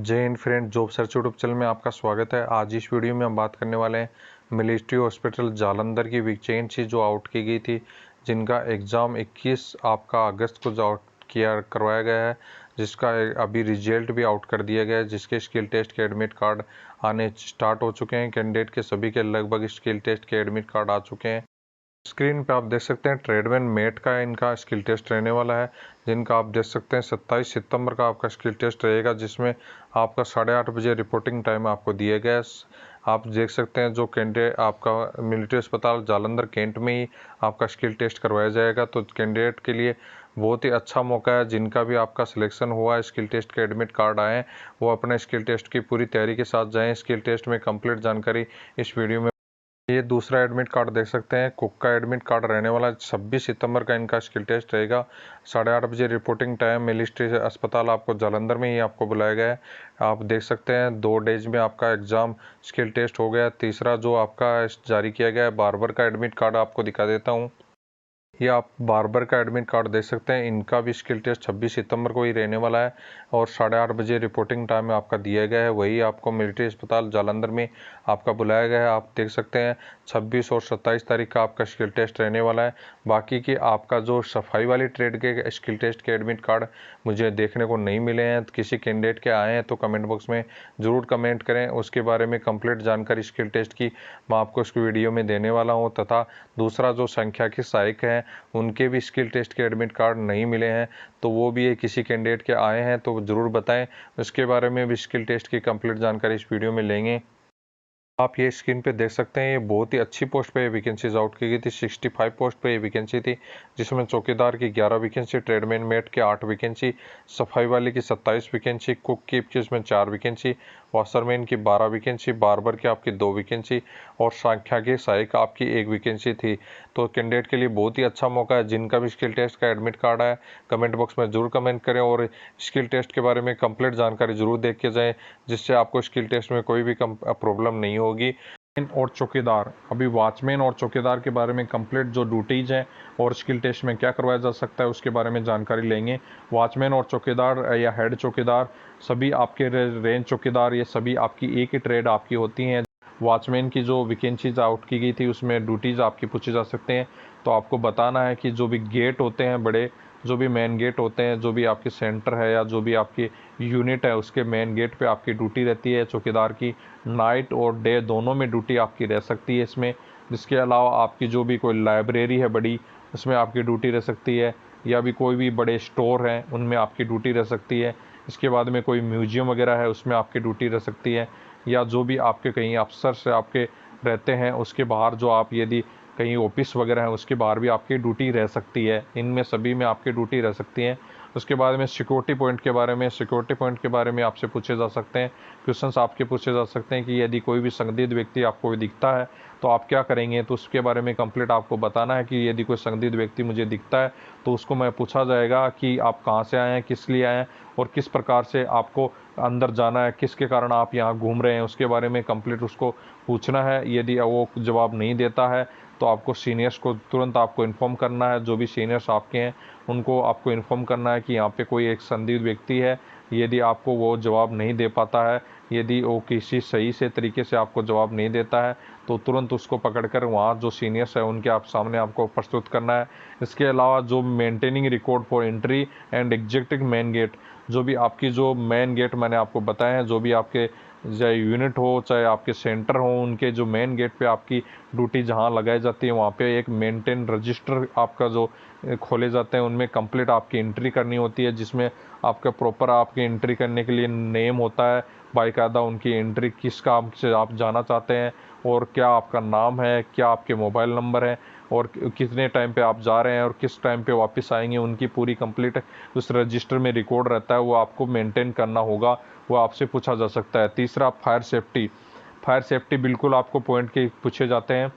जय Hind friend, job search YouTube channel में आपका स्वागत है। आज इस वीडियो में हम बात करने वाले हैं मिलिट्री हॉस्पिटल जालंधर की वैकेंसी जो आउट की गई थी, जिनका एग्ज़ाम 21 आपका अगस्त को आउट करवाया गया है, जिसका अभी रिजल्ट भी आउट कर दिया गया है, जिसके स्किल टेस्ट के एडमिट कार्ड आने स्टार्ट हो चुके हैं। कैंडिडेट के सभी के लगभग स्किल टेस्ट के एडमिट कार्ड आ चुके हैं। स्क्रीन पे आप देख सकते हैं ट्रेडमैन मेट का इनका स्किल टेस्ट रहने वाला है, जिनका आप देख सकते हैं 27 सितंबर का आपका स्किल टेस्ट रहेगा, जिसमें आपका 8:30 बजे रिपोर्टिंग टाइम आपको दिया गया है। आप देख सकते हैं जो कैंडिडेट आपका मिलिट्री अस्पताल जालंधर कैंट में ही आपका स्किल टेस्ट करवाया जाएगा, तो कैंडिडेट के लिए बहुत ही अच्छा मौका है। जिनका भी आपका सिलेक्शन हुआ है, स्किल टेस्ट के एडमिट कार्ड आए, वो अपने स्किल टेस्ट की पूरी तैयारी के साथ जाएँ। स्किल टेस्ट में कंप्लीट जानकारी इस वीडियो में। ये दूसरा एडमिट कार्ड देख सकते हैं, कुक का एडमिट कार्ड रहने वाला 26 सितंबर का इनका स्किल टेस्ट रहेगा। 8:30 बजे रिपोर्टिंग टाइम। मिलिट्री अस्पताल आपको जालंधर में ही आपको बुलाया गया है। आप देख सकते हैं 2 डेज में आपका एग्ज़ाम स्किल टेस्ट हो गया। तीसरा जो आपका जारी किया गया है बार्बर का एडमिट कार्ड आपको दिखा देता हूँ। ये आप बार्बर का एडमिट कार्ड देख सकते हैं, इनका भी स्किल टेस्ट 26 सितंबर को ही रहने वाला है और 8:30 बजे रिपोर्टिंग टाइम में आपका दिया गया है। वही आपको मिलिट्री अस्पताल जालंधर में आपका बुलाया गया है। आप देख सकते हैं 26 और 27 तारीख का आपका स्किल टेस्ट रहने वाला है। बाकी की आपका जो सफाई वाली ट्रेड के स्किल टेस्ट के एडमिट कार्ड मुझे देखने को नहीं मिले हैं। किसी कैंडिडेट के आए हैं तो कमेंट बॉक्स में ज़रूर कमेंट करें, उसके बारे में कंप्लीट जानकारी स्किल टेस्ट की मैं आपको इस वीडियो में देने वाला हूँ। तथा दूसरा जो संख्या की सहायक हैं, उनके भी स्किल टेस्ट के एडमिट कार्ड नहीं मिले हैं, तो वो भी किसी कैंडिडेट के आए हैं तो ज़रूर बताएं। उसके बारे में भी स्किल टेस्ट की कंप्लीट जानकारी इस वीडियो में लेंगे। आप ये स्क्रीन पे देख सकते हैं, ये बहुत ही अच्छी पोस्ट पे ये वैकेंसीज आउट की गई थी। 65 पोस्ट पे ये वैकेंसी थी, जिसमें चौकीदार की 11 वैकेंसी, ट्रेडमैन मेट के 8 वैकेंसी, सफाई वाले की 27 वैकेंसी, कुक की 21 में 4 वैकेंसी, वॉशरमैन की 12 वैकेंसी, बार्बर की आपकी 2 वैकेंसी और संख्या की सहायक आपकी 1 वैकेंसी थी। तो कैंडिडेट के लिए बहुत ही अच्छा मौका है। जिनका भी स्किल टेस्ट का एडमिट कार्ड है, कमेंट बॉक्स में जरूर कमेंट करें और स्किल टेस्ट के बारे में कंप्लीट जानकारी जरूर देख के जाएं, जिससे आपको स्किल टेस्ट में कोई भी प्रॉब्लम नहीं होगी। और चौकीदार, अभी वॉचमैन और चौकीदार के बारे में कंप्लीट जो ड्यूटीज हैं और स्किल टेस्ट में क्या करवाया जा सकता है उसके बारे में जानकारी लेंगे। वॉचमैन और चौकीदार या हेड चौकीदार, सभी आपके रेंज चौकीदार, ये सभी आपकी एक ही ट्रेड आपकी होती हैं। वॉचमैन की जो वैकेंसीज आउट की गई थी उसमें ड्यूटीज़ आपकी पूछे जा सकते हैं। तो आपको बताना है कि जो भी गेट होते हैं बड़े, जो भी मेन गेट होते हैं, जो भी आपके सेंटर है या जो भी आपकी यूनिट है, उसके मेन गेट पे आपकी ड्यूटी रहती है चौकीदार की। नाइट और डे दोनों में ड्यूटी आपकी रह सकती है इसमें। जिसके अलावा आपकी जो भी कोई लाइब्रेरी है बड़ी, उसमें आपकी ड्यूटी रह सकती है, या भी कोई भी बड़े स्टोर हैं उनमें आपकी ड्यूटी रह सकती है। इसके बाद में कोई म्यूजियम वगैरह है उसमें आपकी ड्यूटी रह सकती है, या जो भी आपके कहीं अफसर से आपके रहते हैं उसके बाहर, जो आप यदि कहीं ऑफिस वगैरह है उसके बाहर भी आपकी ड्यूटी रह सकती है। इनमें सभी में आपकी ड्यूटी रह सकती है। उसके बाद में सिक्योरिटी पॉइंट के बारे में आपसे पूछे जा सकते हैं, क्वेश्चंस आपके पूछे जा सकते हैं कि यदि कोई भी संदिग्ध व्यक्ति आपको दिखता है तो आप क्या करेंगे। तो उसके बारे में कंप्लीट आपको बताना है कि यदि कोई संदिग्ध व्यक्ति मुझे दिखता है तो उसको मैं पूछा जाएगा कि आप कहाँ से आए हैं, किस लिए आए हैं और किस प्रकार से आपको अंदर जाना है, किसके कारण आप यहाँ घूम रहे हैं, उसके बारे में कंप्लीट उसको पूछना है। यदि वो जवाब नहीं देता है तो आपको सीनियर्स को तुरंत आपको इन्फॉर्म करना है। जो भी सीनियर्स आपके हैं उनको आपको इन्फॉर्म करना है कि यहाँ पे कोई एक संदिग्ध व्यक्ति है। यदि आपको वो जवाब नहीं दे पाता है, यदि वो किसी सही से तरीके से आपको जवाब नहीं देता है, तो तुरंत उसको पकड़कर वहाँ जो सीनियर्स है उनके सामने आपको प्रस्तुत करना है। इसके अलावा जो maintaining record for entry and exiting main gate, जो भी आपकी जो मेन गेट मैंने आपको बताए हैं, जो भी आपके चाहे यूनिट हो चाहे आपके सेंटर हो, उनके जो मेन गेट पे आपकी ड्यूटी जहाँ लगाई जाती है वहाँ पे एक मेंटेन रजिस्टर आपका जो खोले जाते हैं, उनमें कंप्लीट आपकी एंट्री करनी होती है, जिसमें आपका प्रॉपर आपकी एंट्री करने के लिए नेम होता है बाकायदा, उनकी एंट्री किस काम से आप जाना चाहते हैं और क्या आपका नाम है, क्या आपके मोबाइल नंबर है और कितने टाइम पे आप जा रहे हैं और किस टाइम पे वापस आएंगे, उनकी पूरी कंप्लीट उस रजिस्टर में रिकॉर्ड रहता है, वो आपको मेंटेन करना होगा, वो आपसे पूछा जा सकता है। तीसरा फायर सेफ्टी बिल्कुल आपको पॉइंट के पूछे जाते हैं।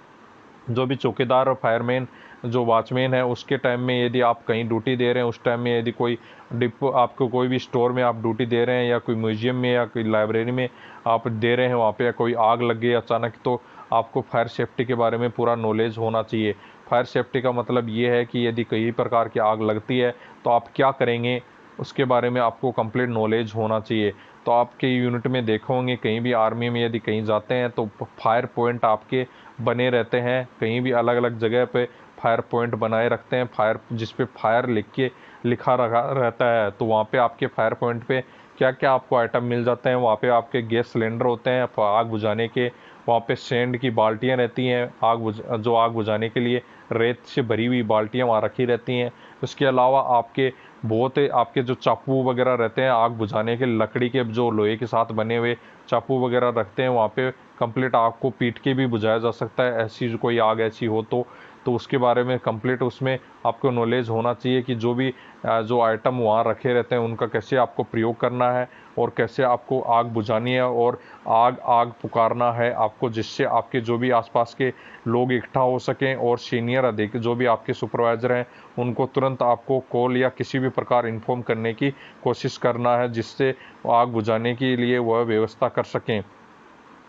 जो भी चौकीदार और फायरमैन जो वॉचमैन है उसके टाइम में यदि आप कहीं ड्यूटी दे रहे हैं, उस टाइम में यदि कोई डिपो आपको कोई भी स्टोर में आप ड्यूटी दे रहे हैं या कोई म्यूजियम में या कोई लाइब्रेरी में आप दे रहे हैं, वहाँ पे कोई आग लग गई अचानक, तो आपको फायर सेफ्टी के बारे में पूरा नॉलेज होना चाहिए। फायर सेफ्टी का मतलब ये है कि यदि कई प्रकार की आग लगती है तो आप क्या करेंगे, उसके बारे में आपको कंप्लीट नॉलेज होना चाहिए। तो आपके यूनिट में देखे होंगे, कहीं भी आर्मी में यदि कहीं जाते हैं तो फायर पॉइंट आपके बने रहते हैं, कहीं भी अलग अलग जगह पे फायर पॉइंट बनाए रखते हैं, फायर जिस पे फायर लिखा रखा रहता है। तो वहाँ पे आपके फायर पॉइंट पे क्या क्या आपको आइटम मिल जाते हैं, वहाँ पे आपके गैस सिलेंडर होते हैं आग बुझाने के, वहाँ पे सैंड की बाल्टियाँ रहती हैं आग बुझाने के लिए, रेत से भरी हुई बाल्टियाँ वहाँ रखी रहती हैं। उसके अलावा आपके आपके जो चाकू वगैरह रहते हैं आग बुझाने के, लकड़ी के जो लोहे के साथ बने हुए चाकू वगैरह रखते हैं वहाँ पे कंप्लीट आग को पीट के भी बुझाया जा सकता है, ऐसी कोई आग ऐसी हो तो उसके बारे में कंप्लीट उसमें आपको नॉलेज होना चाहिए कि जो आइटम वहाँ रखे रहते हैं उनका कैसे आपको प्रयोग करना है और कैसे आपको आग बुझानी है और आग पुकारना है आपको, जिससे आपके जो भी आसपास के लोग इकट्ठा हो सकें और सीनियर अधिक जो भी आपके सुपरवाइज़र हैं उनको तुरंत आपको कॉल या किसी भी प्रकार इन्फॉर्म करने की कोशिश करना है, जिससे आग बुझाने के लिए वह व्यवस्था कर सकें।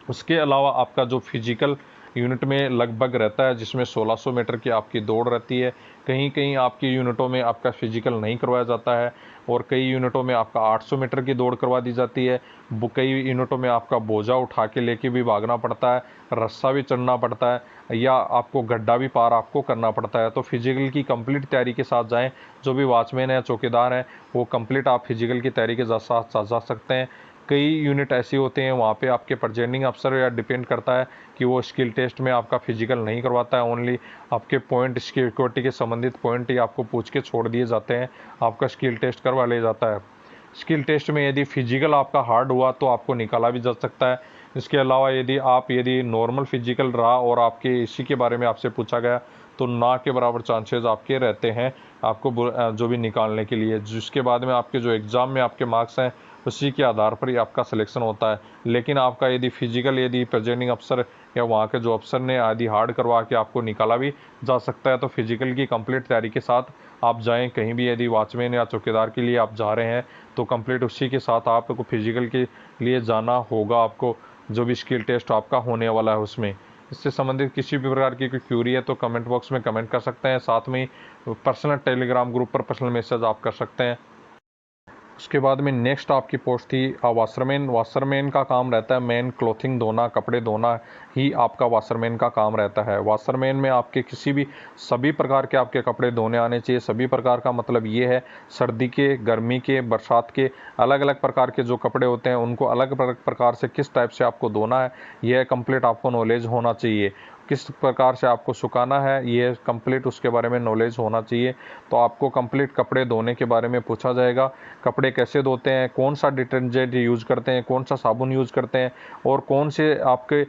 उसके अलावा आपका जो फिजिकल यूनिट में लगभग रहता है, जिसमें 1600 मीटर की आपकी दौड़ रहती है। कहीं कहीं आपकी यूनिटों में आपका फिजिकल नहीं करवाया जाता है और कई यूनिटों में आपका 800 मीटर की दौड़ करवा दी जाती है। कई यूनिटों में आपका बोझा उठा के लेके भी भागना पड़ता है, रस्सा भी चढ़ना पड़ता है या आपको गड्ढा भी पार आपको करना पड़ता है। तो फिजिकल की कंप्लीट तैयारी के साथ जाएं। जो भी वॉचमैन है, चौकीदार हैं, वो कंप्लीट आप फिजिकल की तैयारी के साथ जा सकते हैं। कई यूनिट ऐसे होते हैं वहाँ पे आपके प्रेजेंटिंग अफसर या डिपेंड करता है कि वो स्किल टेस्ट में आपका फिजिकल नहीं करवाता है, ओनली आपके पॉइंट सिक्योरिटी के संबंधित पॉइंट ही आपको पूछ के छोड़ दिए जाते हैं, आपका स्किल टेस्ट करवा लिया जाता है। स्किल टेस्ट में यदि फिजिकल आपका हार्ड हुआ तो आपको निकाला भी जा सकता है। इसके अलावा यदि नॉर्मल फिजिकल रहा और आपके इसी के बारे में आपसे पूछा गया तो ना के बराबर चांसेस आपके रहते हैं आपको जो भी निकालने के लिए, जिसके बाद में आपके जो एग्ज़ाम में आपके मार्क्स हैं उसी के आधार पर ही आपका सिलेक्शन होता है। लेकिन आपका यदि प्रेजेंटिंग अफसर या वहाँ के जो अफसर ने आदि हार्ड करवा के आपको निकाला भी जा सकता है, तो फिजिकल की कंप्लीट तैयारी के साथ आप जाएं। कहीं भी यदि वॉचमैन या चौकीदार के लिए आप जा रहे हैं तो कंप्लीट उसी के साथ आपको फिजिकल के लिए जाना होगा, आपको जो भी स्किल टेस्ट आपका होने वाला है उसमें। इससे संबंधित किसी भी प्रकार की कोई क्यूरी है तो कमेंट बॉक्स में कमेंट कर सकते हैं, साथ में पर्सनल टेलीग्राम ग्रुप पर पर्सनल मैसेज आप कर सकते हैं। उसके बाद में नेक्स्ट आपकी पोस्ट थी वाशरमैन। वाशरमैन का काम रहता है मेन क्लोथिंग धोना, कपड़े धोना ही आपका वाशरमैन का काम रहता है। वाशरमैन में आपके सभी प्रकार के आपके कपड़े धोने आने चाहिए। सभी प्रकार का मतलब ये है सर्दी के, गर्मी के, बरसात के, अलग अलग प्रकार के जो कपड़े होते हैं उनको अलग अलग प्रकार से किस टाइप से आपको धोना है यह कंप्लीट आपको नॉलेज होना चाहिए। किस प्रकार से आपको सुखाना है ये कंप्लीट उसके बारे में नॉलेज होना चाहिए। तो आपको कंप्लीट कपड़े धोने के बारे में पूछा जाएगा, कपड़े कैसे धोते हैं, कौन सा डिटर्जेंट यूज़ करते हैं, कौन सा साबुन यूज़ करते हैं और कौन से आपके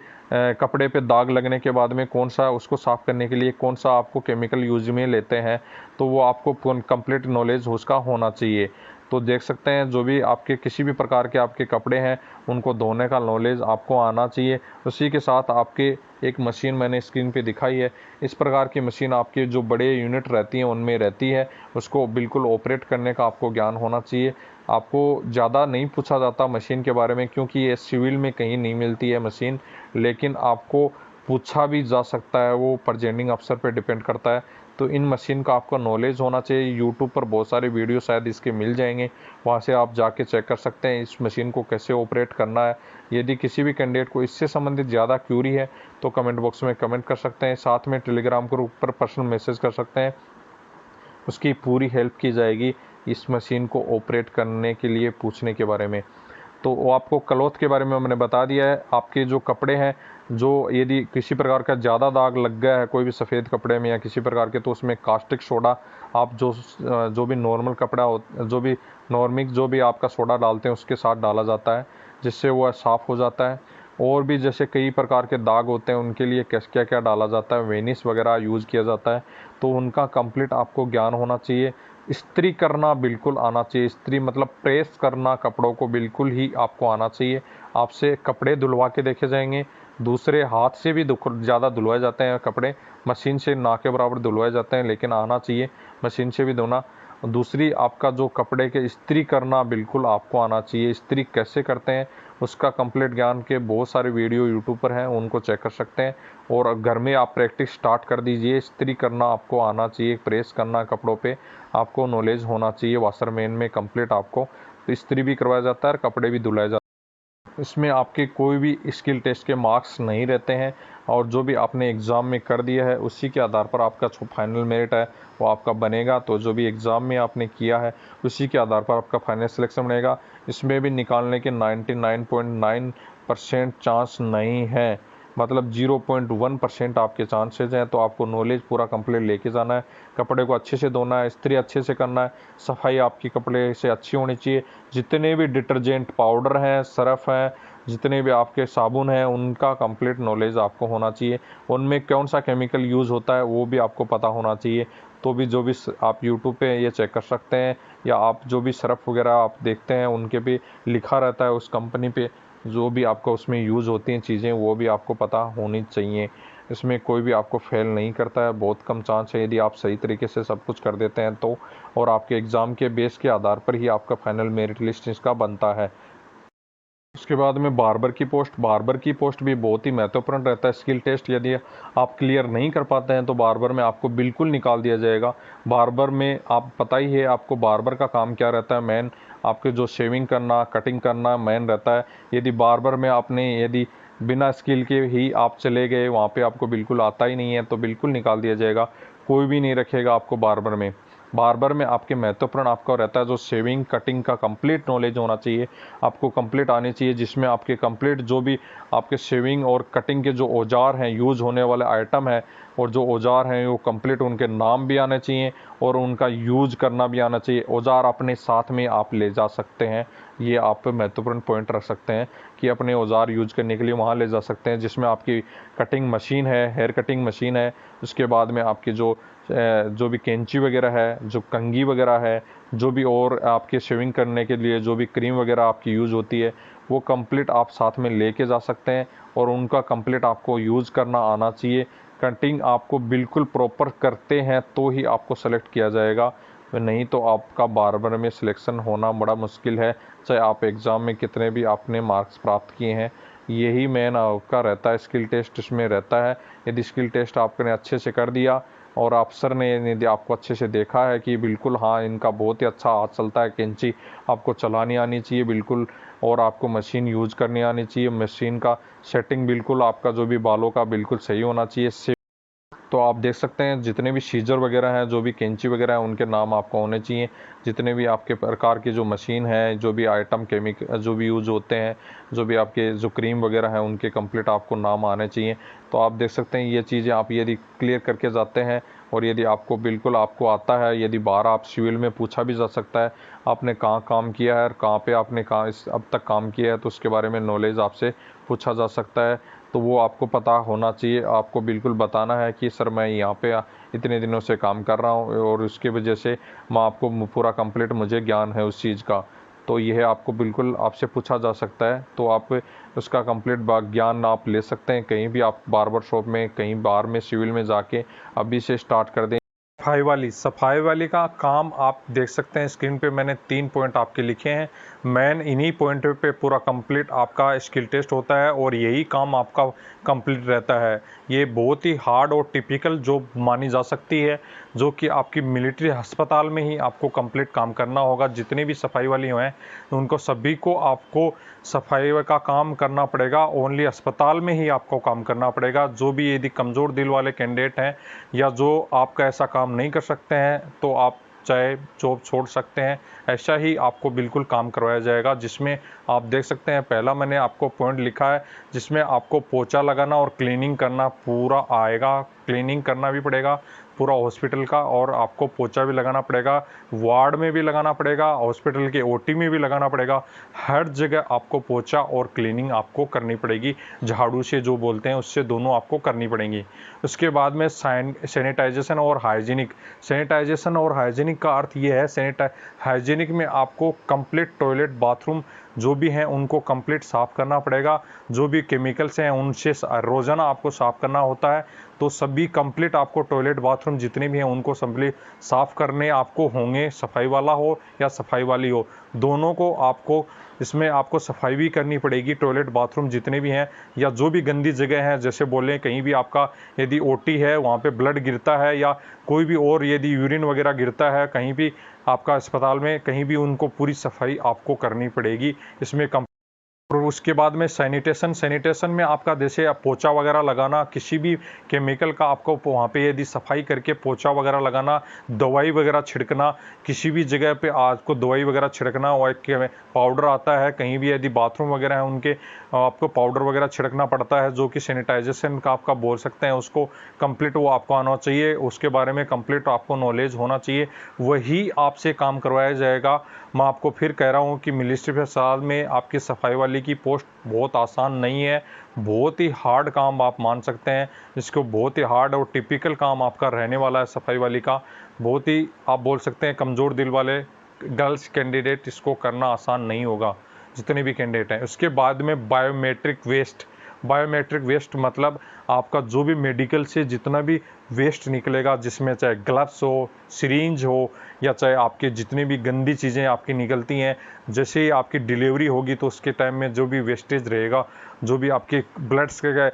कपड़े पे दाग लगने के बाद में कौन सा उसको साफ़ करने के लिए कौन सा आपको केमिकल यूज में लेते हैं, तो वो आपको कंप्लीट नॉलेज उसका होना चाहिए। तो देख सकते हैं जो भी आपके किसी भी प्रकार के आपके कपड़े हैं उनको धोने का नॉलेज आपको आना चाहिए। उसी के साथ आपके एक मशीन मैंने स्क्रीन पे दिखाई है, इस प्रकार की मशीन आपके जो बड़े यूनिट रहती हैं उनमें रहती है, उसको बिल्कुल ऑपरेट करने का आपको ज्ञान होना चाहिए। आपको ज़्यादा नहीं पूछा जाता मशीन के बारे में क्योंकि ये सिविल में कहीं नहीं मिलती है मशीन, लेकिन आपको पूछा भी जा सकता है, वो प्रेजेंटिंग अफसर पे डिपेंड करता है। तो इन मशीन का आपको नॉलेज होना चाहिए। यूट्यूब पर बहुत सारे वीडियो शायद इसके मिल जाएंगे, वहाँ से आप जाके चेक कर सकते हैं इस मशीन को कैसे ऑपरेट करना है। यदि किसी भी कैंडिडेट को इससे संबंधित ज़्यादा क्यूरी है तो कमेंट बॉक्स में कमेंट कर सकते हैं, साथ में टेलीग्राम ग्रुप पर पर्सनल मैसेज कर सकते हैं, उसकी पूरी हेल्प की जाएगी इस मशीन को ऑपरेट करने के लिए पूछने के बारे में। तो वो आपको क्लॉथ के बारे में मैंने बता दिया है। आपके जो कपड़े हैं, जो यदि किसी प्रकार का ज़्यादा दाग लग गया है कोई भी सफ़ेद कपड़े में या किसी प्रकार के, तो उसमें कास्टिक सोडा आप जो भी नॉर्मल कपड़ा हो जो भी आपका सोडा डालते हैं उसके साथ डाला जाता है, जिससे वह साफ़ हो जाता है। और भी जैसे कई प्रकार के दाग होते हैं उनके लिए क्या क्या डाला जाता है, वेनिस वगैरह यूज़ किया जाता है, तो उनका कंप्लीट आपको ज्ञान होना चाहिए। इस्त्री करना बिल्कुल आना चाहिए, इस्त्री मतलब प्रेस करना कपड़ों को बिल्कुल ही आपको आना चाहिए। आपसे कपड़े धुलवा के देखे जाएंगे, दूसरे हाथ से भी ज़्यादा धुलवाए जाते हैं कपड़े, मशीन से ना के बराबर धुलवाए जाते हैं, लेकिन आना चाहिए मशीन से भी धोना। दूसरी आपका जो कपड़े के इस्त्री करना बिल्कुल आपको आना चाहिए। इस्त्री कैसे करते हैं उसका कंप्लीट ज्ञान के बहुत सारे वीडियो यूट्यूब पर हैं, उनको चेक कर सकते हैं। और घर में आप प्रैक्टिस स्टार्ट कर दीजिए, इस्त्री करना आपको आना चाहिए, प्रेस करना कपड़ों पे आपको नॉलेज होना चाहिए। वाशरमैन में कंप्लीट आपको तो इस्त्री भी करवाया जाता है और कपड़े भी धुलाए जाते हैं। इसमें आपके कोई भी स्किल टेस्ट के मार्क्स नहीं रहते हैं और जो भी आपने एग्ज़ाम में कर दिया है उसी के आधार पर आपका जो फाइनल मेरिट है वो आपका बनेगा। तो जो भी एग्ज़ाम में आपने किया है उसी के आधार पर आपका फाइनल सिलेक्शन बनेगा। इसमें भी निकालने के 99.9% चांस नहीं है, मतलब 0.1% आपके चांसेज हैं। तो आपको नॉलेज पूरा कंप्लीट लेके जाना है। कपड़े को अच्छे से धोना है, इस्त्री अच्छे से करना है, सफाई आपकी कपड़े से अच्छी होनी चाहिए। जितने भी डिटर्जेंट पाउडर हैं, सर्फ हैं, जितने भी आपके साबुन हैं, उनका कंप्लीट नॉलेज आपको होना चाहिए। उनमें कौन सा केमिकल यूज़ होता है वो भी आपको पता होना चाहिए। तो भी जो भी आप यूट्यूब पे ये चेक कर सकते हैं, या आप जो भी सर्फ वगैरह आप देखते हैं उनके पे लिखा रहता है उस कंपनी पे जो भी आपको उसमें यूज़ होती हैं चीज़ें, वो भी आपको पता होनी चाहिए। इसमें कोई भी आपको फेल नहीं करता है, बहुत कम चांस है यदि आप सही तरीके से सब कुछ कर देते हैं तो। और आपके एग्ज़ाम के बेस के आधार पर ही आपका फाइनल मेरिट लिस्ट इसका बनता है। उसके बाद में बार्बर की पोस्ट भी बहुत ही महत्वपूर्ण रहता है। स्किल टेस्ट यदि आप क्लियर नहीं कर पाते हैं तो बार्बर में आपको बिल्कुल निकाल दिया जाएगा। बार्बर में आप पता ही है आपको बार्बर का काम क्या रहता है, मेन आपके जो शेविंग करना, कटिंग करना मेन रहता है। यदि बार्बर में आपने यदि बिना स्किल के ही आप चले गए वहाँ पे आपको बिल्कुल आता ही नहीं है तो बिल्कुल निकाल दिया जाएगा, कोई भी नहीं रखेगा आपको बार्बर में। बार्बर में आपके महत्वपूर्ण आपका रहता है जो शेविंग कटिंग का कंप्लीट नॉलेज होना चाहिए, आपको कंप्लीट आनी चाहिए, जिसमें आपके कंप्लीट जो भी आपके शेविंग और कटिंग के जो औजार हैं, यूज़ होने वाले आइटम है और जो औजार हैं वो कंप्लीट उनके नाम भी आने चाहिए और उनका यूज़ करना भी आना चाहिए। औजार अपने साथ में आप ले जा सकते हैं, ये आप महत्वपूर्ण पॉइंट रख सकते हैं कि अपने औजार यूज करने के लिए वहाँ ले जा सकते हैं, जिसमें आपकी कटिंग मशीन है, हेयर कटिंग मशीन है। उसके बाद में आपकी जो भी कैंची वगैरह है, जो कंघी वगैरह है, जो भी और आपके शेविंग करने के लिए जो भी क्रीम वगैरह आपकी यूज़ होती है वो कंप्लीट आप साथ में लेके जा सकते हैं और उनका कंप्लीट आपको यूज़ करना आना चाहिए। कटिंग आपको बिल्कुल प्रॉपर करते हैं तो ही आपको सेलेक्ट किया जाएगा, नहीं तो आपका बार्बर में सिलेक्शन होना बड़ा मुश्किल है, चाहे आप एग्ज़ाम में कितने भी आपने मार्क्स प्राप्त किए हैं। यही मेन आपका रहता है, स्किल टेस्ट इसमें रहता है। यदि स्किल टेस्ट आपने अच्छे से कर दिया और अफसर ने यदि आपको अच्छे से देखा है कि बिल्कुल हाँ इनका बहुत ही अच्छा हाथ चलता है, कैंची आपको चलानी आनी चाहिए बिल्कुल, और आपको मशीन यूज़ करनी आनी चाहिए, मशीन का सेटिंग बिल्कुल आपका जो भी बालों का बिल्कुल सही होना चाहिए। तो आप देख सकते हैं जितने भी सीजर वगैरह हैं, जो भी कैंची वगैरह हैं, उनके नाम आपको होने चाहिए। जितने भी आपके प्रकार की जो मशीन है, जो भी आइटम केमिकल जो भी यूज़ होते हैं, जो भी आपके जो क्रीम वगैरह हैं, उनके कंप्लीट आपको नाम आने चाहिए। तो आप देख सकते हैं ये चीज़ें आप यदि क्लियर करके जाते हैं और यदि आपको बिल्कुल आपको आता है, यदि बाहर आप सिविल में पूछा भी जा सकता है आपने कहाँ काम किया है और कहाँ पे आपने कहाँ अब तक काम किया है, तो उसके बारे में नॉलेज आपसे पूछा जा सकता है। तो वो आपको पता होना चाहिए, आपको बिल्कुल बताना है कि सर मैं यहाँ पे इतने दिनों से काम कर रहा हूँ और उसकी वजह से मैं आपको पूरा कंप्लीट मुझे ज्ञान है उस चीज़ का। तो यह आपको बिल्कुल आपसे पूछा जा सकता है, तो आप उसका कंप्लीट ज्ञान आप ले सकते हैं कहीं भी, आप बार्बर शॉप में कहीं बाहर में सिविल में जाके अभी से स्टार्ट कर दें। सफाई वाली का काम आप देख सकते हैं स्क्रीन पे, मैंने 3 पॉइंट आपके लिखे हैं। मेन इन्हीं पॉइंट पे पूरा कंप्लीट आपका स्किल टेस्ट होता है और यही काम आपका कंप्लीट रहता है। ये बहुत ही हार्ड और टिपिकल जॉब मानी जा सकती है, जो कि आपकी मिलिट्री अस्पताल में ही आपको कंप्लीट काम करना होगा। जितने भी सफाई वाली हैं उनको सभी को आपको सफाई का काम करना पड़ेगा, ओनली अस्पताल में ही आपको काम करना पड़ेगा। जो भी यदि कमज़ोर दिल वाले कैंडिडेट हैं या जो आपका ऐसा काम नहीं कर सकते हैं तो आप चाहे जॉब छोड़ सकते हैं, ऐसा ही आपको बिल्कुल काम करवाया जाएगा। जिसमें आप देख सकते हैं पहला मैंने आपको पॉइंट लिखा है जिसमें आपको पोछा लगाना और क्लीनिंग करना पूरा आएगा, क्लीनिंग करना भी पड़ेगा पूरा हॉस्पिटल का, और आपको पोछा भी लगाना पड़ेगा, वार्ड में भी लगाना पड़ेगा, हॉस्पिटल के ओटी में भी लगाना पड़ेगा। हर जगह आपको पोछा और क्लीनिंग आपको करनी पड़ेगी, झाड़ू से जो बोलते हैं उससे दोनों आपको करनी पड़ेंगी। उसके बाद में सैनिटाइजेशन और हाइजीनिक। सैनिटाइजेशन और हाइजीनिक का अर्थ ये है, हाइजीनिक में आपको कंप्लीट टॉयलेट बाथरूम जो भी हैं उनको कंप्लीट साफ़ करना पड़ेगा। जो भी केमिकल्स हैं उनसे रोज़ाना आपको साफ़ करना होता है। तो सभी कंप्लीट आपको टॉयलेट बाथरूम जितने भी हैं उनको कंप्लीट साफ़ करने आपको होंगे, सफाई वाला हो या सफाई वाली हो, दोनों को आपको इसमें आपको सफाई भी करनी पड़ेगी। टॉयलेट बाथरूम जितने भी हैं या जो भी गंदी जगह हैं, जैसे बोलें कहीं भी आपका यदि ओटी है वहाँ पे ब्लड गिरता है या कोई भी और यदि यूरिन वगैरह गिरता है, कहीं भी आपका अस्पताल में कहीं भी उनको पूरी सफाई आपको करनी पड़ेगी। इसमें और उसके बाद में सैनिटेशन में आपका जैसे पोछा वगैरह लगाना, किसी भी केमिकल का आपको वहाँ पे यदि सफाई करके पोछा वगैरह लगाना, दवाई वगैरह छिड़कना, किसी भी जगह पे आपको दवाई वगैरह छिड़कना, और एक पाउडर आता है कहीं भी यदि बाथरूम वगैरह है उनके आपको पाउडर वगैरह छिड़कना पड़ता है, जो कि सैनिटाइजेशन का आपका बोल सकते हैं, उसको कंप्लीट वो आपको आना चाहिए, उसके बारे में कंप्लीट आपको नॉलेज होना चाहिए, वही आपसे काम करवाया जाएगा। मैं आपको फिर कह रहा हूँ कि मिलिट्री अस्पताल में आपकी सफाई वाले की पोस्ट बहुत आसान नहीं है, बहुत ही हार्ड काम आप मान सकते हैं इसको, बहुत ही हार्ड और टिपिकल काम आपका रहने वाला है सफाई वाली का। बहुत ही आप बोल सकते हैं कमज़ोर दिल वाले गर्ल्स कैंडिडेट इसको करना आसान नहीं होगा, जितने भी कैंडिडेट हैं। उसके बाद में बायोमेट्रिक वेस्ट मतलब आपका जो भी मेडिकल से जितना भी वेस्ट निकलेगा, जिसमें चाहे ग्लव्स हो, सिरिंज हो, या चाहे आपके जितनी भी गंदी चीज़ें आपकी निकलती हैं, जैसे ही आपकी डिलीवरी होगी तो उसके टाइम में जो भी वेस्टेज रहेगा, जो भी आपके ब्लड्स के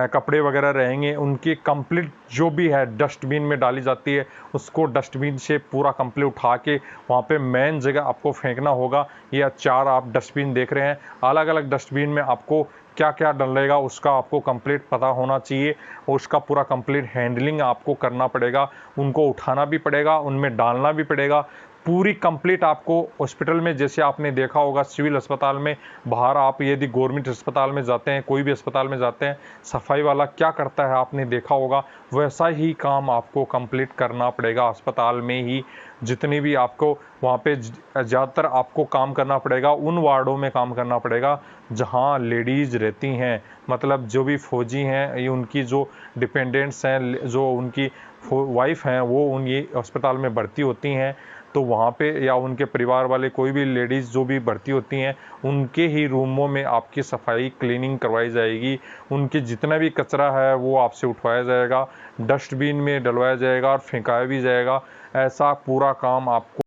कपड़े वगैरह रहेंगे, उनकी कंप्लीट जो भी है डस्टबिन में डाली जाती है, उसको डस्टबिन से पूरा कंप्लीट उठा के वहाँ पे मेन जगह आपको फेंकना होगा। ये 4 आप डस्टबिन देख रहे हैं, अलग अलग डस्टबिन में आपको क्या क्या डलेगा उसका आपको कंप्लीट पता होना चाहिए, और उसका पूरा कंप्लीट हैंडलिंग आपको करना पड़ेगा, उनको उठाना भी पड़ेगा, उनमें डालना भी पड़ेगा, पूरी कंप्लीट आपको हॉस्पिटल में, जैसे आपने देखा होगा सिविल अस्पताल में, बाहर आप यदि गवर्नमेंट अस्पताल में जाते हैं, कोई भी अस्पताल में जाते हैं, सफाई वाला क्या करता है आपने देखा होगा, वैसा ही काम आपको कंप्लीट करना पड़ेगा अस्पताल में ही। जितनी भी आपको वहाँ पे ज़्यादातर आपको काम करना पड़ेगा, उन वार्डों में काम करना पड़ेगा जहाँ लेडीज़ रहती हैं, मतलब जो भी फौजी हैं, ये उनकी जो डिपेंडेंट्स हैं, जो उनकी वाइफ हैं, वो उन ये अस्पताल में भर्ती होती हैं, तो वहाँ पे या उनके परिवार वाले कोई भी लेडीज़ जो भी भर्ती होती हैं, उनके ही रूमों में आपकी सफाई क्लीनिंग करवाई जाएगी, उनके जितना भी कचरा है वो आपसे उठवाया जाएगा, डस्टबिन में डलवाया जाएगा और फेंकाया भी जाएगा। ऐसा पूरा काम आपको,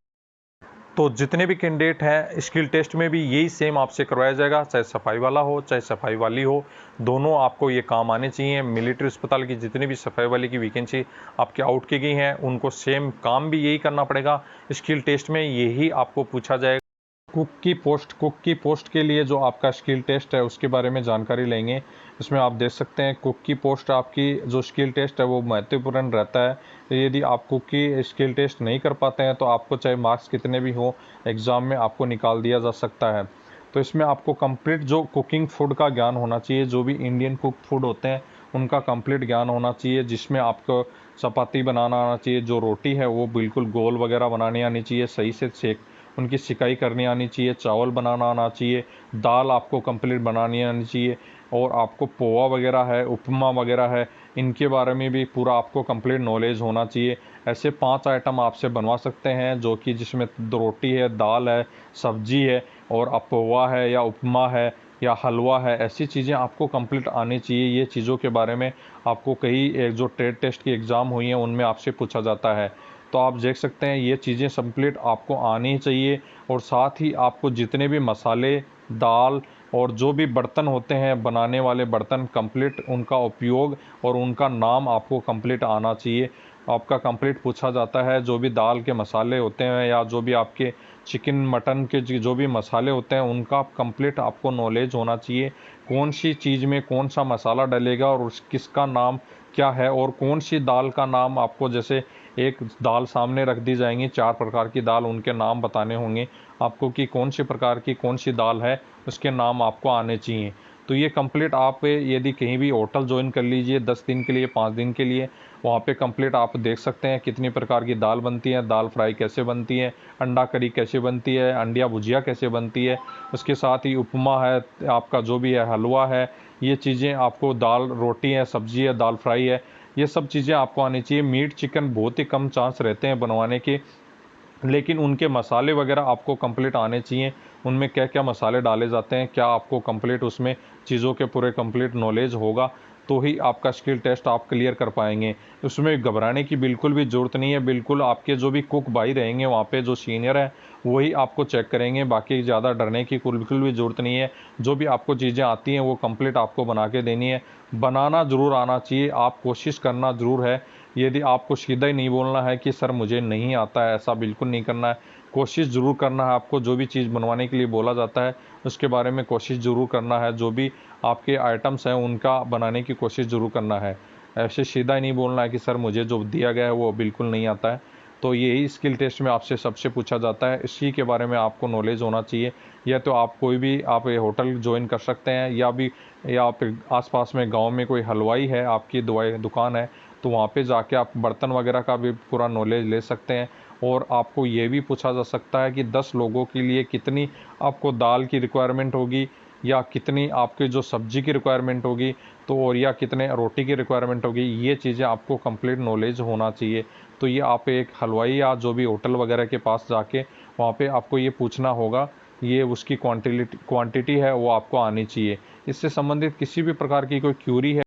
तो जितने भी कैंडिडेट हैं स्किल टेस्ट में भी यही सेम आपसे करवाया जाएगा, चाहे सफाई वाला हो चाहे सफाई वाली हो, दोनों आपको ये काम आने चाहिए। मिलिट्री अस्पताल की जितनी भी सफाई वाले की वैकेंसी आपके आउट की गई हैं, उनको सेम काम भी यही करना पड़ेगा। स्किल टेस्ट में यही आपको पूछा जाएगा। कुक की पोस्ट के लिए जो आपका स्किल टेस्ट है उसके बारे में जानकारी लेंगे। इसमें आप देख सकते हैं कुक की पोस्ट आपकी जो स्किल टेस्ट है वो महत्वपूर्ण रहता है। यदि आप कुक की स्किल टेस्ट नहीं कर पाते हैं तो आपको चाहे मार्क्स कितने भी हो, एग्ज़ाम में आपको निकाल दिया जा सकता है। तो इसमें आपको कंप्लीट जो कुकिंग फूड का ज्ञान होना चाहिए, जो भी इंडियन कुक फूड होते हैं उनका कंप्लीट ज्ञान होना चाहिए, जिसमें आपको चपाती बनाना आना चाहिए, जो रोटी है वो बिल्कुल गोल वगैरह बनानी आनी चाहिए, सही से सेक उनकी सिकाई करनी आनी चाहिए, चावल बनाना आना चाहिए, दाल आपको कंप्लीट बनानी आनी चाहिए, और आपको पोहा वगैरह है, उपमा वगैरह है, इनके बारे में भी पूरा आपको कंप्लीट नॉलेज होना चाहिए। ऐसे 5 आइटम आपसे बनवा सकते हैं, जो कि जिसमें रोटी है, दाल है, सब्जी है, और अब पोहा है या उपमा है या हलवा है, ऐसी चीज़ें आपको कंप्लीट आनी चाहिए। ये चीज़ों के बारे में आपको कई एक जो ट्रेड टेस्ट की एग्ज़ाम हुई हैं उनमें आपसे पूछा जाता है। तो आप देख सकते हैं ये चीज़ें कंप्लीट आपको आनी चाहिए, और साथ ही आपको जितने भी मसाले, दाल और जो भी बर्तन होते हैं बनाने वाले बर्तन, कंप्लीट उनका उपयोग और उनका नाम आपको कंप्लीट आना चाहिए। आपका कंप्लीट पूछा जाता है, जो भी दाल के मसाले होते हैं या जो भी आपके चिकन मटन के जो भी मसाले होते हैं उनका कंप्लीट आपको नॉलेज होना चाहिए, कौन सी चीज़ में कौन सा मसाला डलेगा और उस किसका नाम क्या है, और कौन सी दाल का नाम आपको, जैसे एक दाल सामने रख दी जाएंगी, 4 प्रकार की दाल, उनके नाम बताने होंगे आपको कि कौन सी प्रकार की कौन सी दाल है, उसके नाम आपको आने चाहिए। तो ये कंप्लीट आप यदि कहीं भी होटल ज्वाइन कर लीजिए 10 दिन के लिए, 5 दिन के लिए, वहाँ पे कंप्लीट आप देख सकते हैं कितनी प्रकार की दाल बनती है, दाल फ्राई कैसे बनती है, अंडा करी कैसे बनती है, अंडिया भुजिया कैसे बनती है, उसके साथ ही उपमा है, आपका जो भी है हलवा है, ये चीज़ें आपको, दाल रोटी है, सब्जी है, दाल फ्राई है, ये सब चीज़ें आपको आनी चाहिए। मीट चिकन बहुत ही कम चांस रहते हैं बनवाने के, लेकिन उनके मसाले वगैरह आपको कंप्लीट आने चाहिए, उनमें क्या क्या मसाले डाले जाते हैं, क्या आपको कंप्लीट उसमें चीज़ों के पूरे कंप्लीट नॉलेज होगा, तो ही आपका स्किल टेस्ट आप क्लियर कर पाएंगे। उसमें घबराने की बिल्कुल भी ज़रूरत नहीं है, बिल्कुल आपके जो भी कुक भाई रहेंगे वहाँ पे जो सीनियर है वही आपको चेक करेंगे, बाकी ज़्यादा डरने की बिल्कुल भी ज़रूरत नहीं है। जो भी आपको चीज़ें आती हैं वो कंप्लीट आपको बना के देनी है, बनाना ज़रूर आना चाहिए, आप कोशिश करना ज़रूर है यदि आपको सीधा ही नहीं बोलना है कि सर मुझे नहीं आता है, ऐसा बिल्कुल नहीं करना है। कोशिश ज़रूर करना है आपको, जो भी चीज़ बनवाने के लिए बोला जाता है उसके बारे में कोशिश ज़रूर करना है, जो भी आपके आइटम्स हैं उनका बनाने की कोशिश ज़रूर करना है। ऐसे सीधा ही नहीं बोलना है कि सर मुझे जो दिया गया है वो बिल्कुल नहीं आता है। तो यही स्किल टेस्ट में आपसे सबसे पूछा जाता है, इसी के बारे में आपको नॉलेज होना चाहिए। या तो आप कोई भी आप ये होटल ज्वाइन कर सकते हैं, या आप आसपास में गांव में कोई हलवाई है, आपकी दवाई दुकान है, तो वहाँ पे जाके आप बर्तन वगैरह का भी पूरा नॉलेज ले सकते हैं। और आपको ये भी पूछा जा सकता है कि 10 लोगों के लिए कितनी आपको दाल की रिक्वायरमेंट होगी, या कितनी आपके जो सब्जी की रिक्वायरमेंट होगी, तो और या कितने रोटी की रिक्वायरमेंट होगी। ये चीज़ें आपको कंप्लीट नॉलेज होना चाहिए। तो ये आप एक हलवाई या जो भी होटल वगैरह के पास जाके वहाँ पे आपको ये पूछना होगा, ये उसकी क्वांटिटी है वो आपको आनी चाहिए। इससे संबंधित किसी भी प्रकार की कोई क्यूरी है।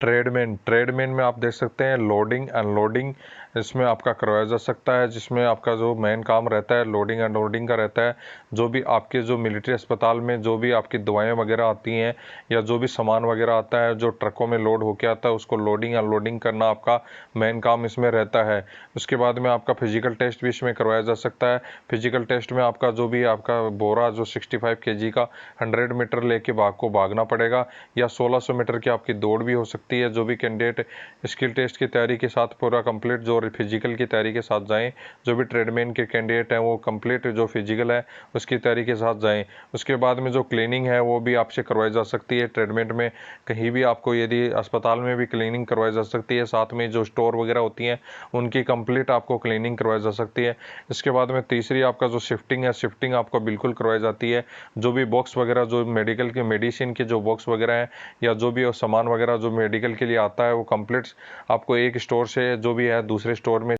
ट्रेडमेन में आप देख सकते हैं लोडिंग अनलोडिंग, इसमें आपका करवाया जा सकता है, जिसमें आपका जो मेन काम रहता है लोडिंग अनलोडिंग का रहता है। जो भी आपके जो मिलिट्री अस्पताल में जो भी आपकी दवाएं वगैरह आती हैं, या जो भी सामान वगैरह आता है जो ट्रकों में लोड होके आता है, उसको लोडिंग अनलोडिंग करना आपका मेन काम इसमें रहता है। उसके बाद में आपका फिजिकल टेस्ट भी इसमें करवाया जा सकता है। फिजिकल टेस्ट में आपका जो भी आपका बोरा जो 65 kg का 100 मीटर लेके भागना पड़ेगा, या 1600 मीटर की आपकी दौड़ भी हो सकती है। जो भी कैंडिडेट स्किल टेस्ट की तैयारी के साथ पूरा कंप्लीट जो फिजिकल की तैयारी के साथ जाएं, जो भी ट्रेडमैन के कैंडिडेट हैं वो कंप्लीट जो फिजिकल है उसकी तैयारी के साथ जाएं। उसके बाद में जो क्लीनिंग है वो भी आपसे करवाई जा सकती है। ट्रेडमेंट में कहीं भी आपको यदि अस्पताल में भी क्लीनिंग करवाई जा सकती है, साथ में जो स्टोर वगैरह होती हैं उनकी कंप्लीट आपको क्लीनिंग करवाई जा सकती है। इसके बाद में तीसरी आपका जो शिफ्टिंग है, शिफ्टिंग आपको बिल्कुल करवाई जाती है। जो भी बॉक्स वगैरह जो मेडिकल के मेडिसिन के जो बॉक्स वगैरह हैं, या जो भी सामान वगैरह जो मेडिकल के लिए आता है, वो कंप्लीट आपको एक स्टोर से जो भी है दूसरे स्टोर में,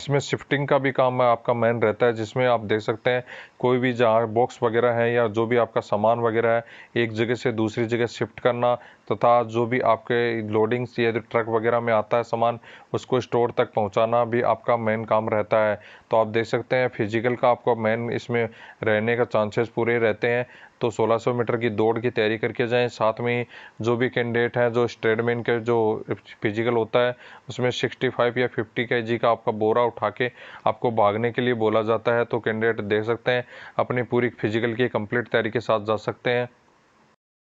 इसमें शिफ्टिंग का भी काम आपका मेन रहता है। जिसमें आप देख सकते हैं कोई भी जहाँ बॉक्स वगैरह है या जो भी आपका सामान वगैरह है एक जगह से दूसरी जगह शिफ्ट करना, तथा जो भी आपके लोडिंग या जो ट्रक वगैरह में आता है सामान उसको स्टोर तक पहुंचाना भी आपका मेन काम रहता है। तो आप देख सकते हैं फिजिकल का आपको मेन इसमें रहने का चांसेस पूरे रहते हैं। तो 1600 मीटर की दौड़ की तैयारी करके जाएं। साथ में जो भी कैंडिडेट हैं जो स्ट्रेडमैन के जो फिजिकल होता है उसमें 65 या 50 kg का आपका बोरा उठा के आपको भागने के लिए बोला जाता है। तो कैंडिडेट देख सकते हैं अपनी पूरी फिजिकल की कंप्लीट तैयारी के साथ जा सकते हैं।